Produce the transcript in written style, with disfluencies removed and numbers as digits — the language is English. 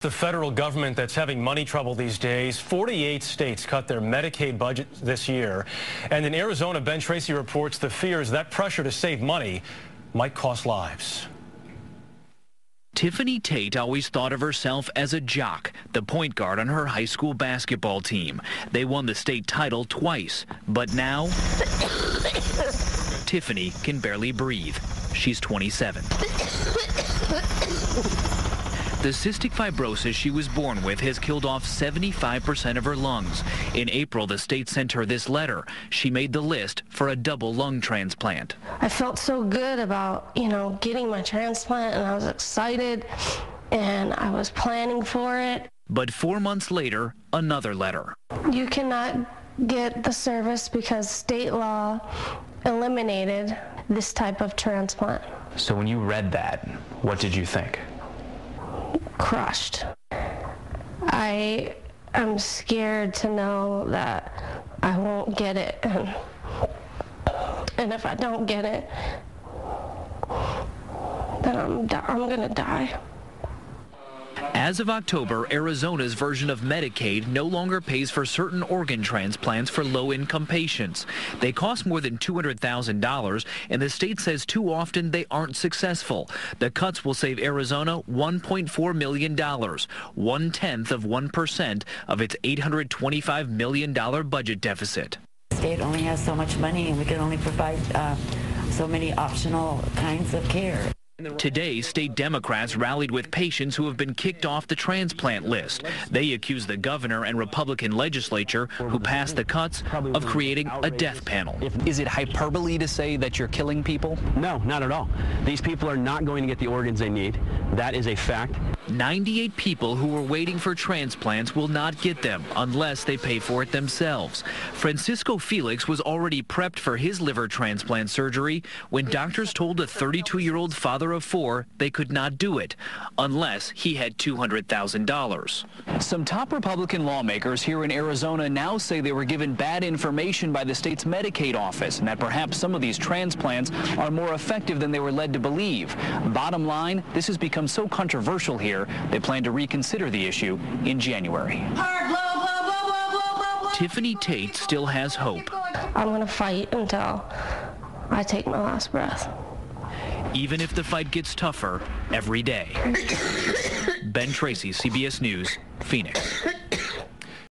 The federal government that's having money trouble these days. 48 states cut their Medicaid budget this year. And in Arizona, Ben Tracy reports the fears that pressure to save money might cost lives. Tiffany Tate always thought of herself as a jock, the point guard on her high school basketball team. They won the state title twice, but now Tiffany can barely breathe. She's 27. The cystic fibrosis she was born with has killed off 75% of her lungs. In April, the state sent her this letter. She made the list for a double lung transplant. I felt so good about, getting my transplant, and I was excited, and I was planning for it. But 4 months later, another letter. You cannot get the service because state law eliminated this type of transplant. So when you read that, what did you think? Crushed. I am scared to know that I won't get it, and if I don't get it, then I'm gonna die. As of October, Arizona's version of Medicaid no longer pays for certain organ transplants for low-income patients. They cost more than $200,000, and the state says too often they aren't successful. The cuts will save Arizona $1.4 million, 1/10 of 1% of its $825 million budget deficit. The state only has so much money, and we can only provide so many optional kinds of care. Today, state Democrats rallied with patients who have been kicked off the transplant list. They accuse the governor and Republican legislature who passed the cuts of creating a death panel. Is it hyperbole to say that you're killing people? No, not at all. These people are not going to get the organs they need. That is a fact. 98 people who were waiting for transplants will not get them unless they pay for it themselves. Francisco Felix was already prepped for his liver transplant surgery when doctors told a 32-year-old father of 4 they could not do it unless he had $200,000. Some top Republican lawmakers here in Arizona now say they were given bad information by the state's Medicaid office and that perhaps some of these transplants are more effective than they were led to believe. Bottom line, this has become so controversial here, they plan to reconsider the issue in January. Tiffany Tate still has hope. I'm going to fight until I take my last breath. Even if the fight gets tougher every day. Ben Tracy, CBS News, Phoenix.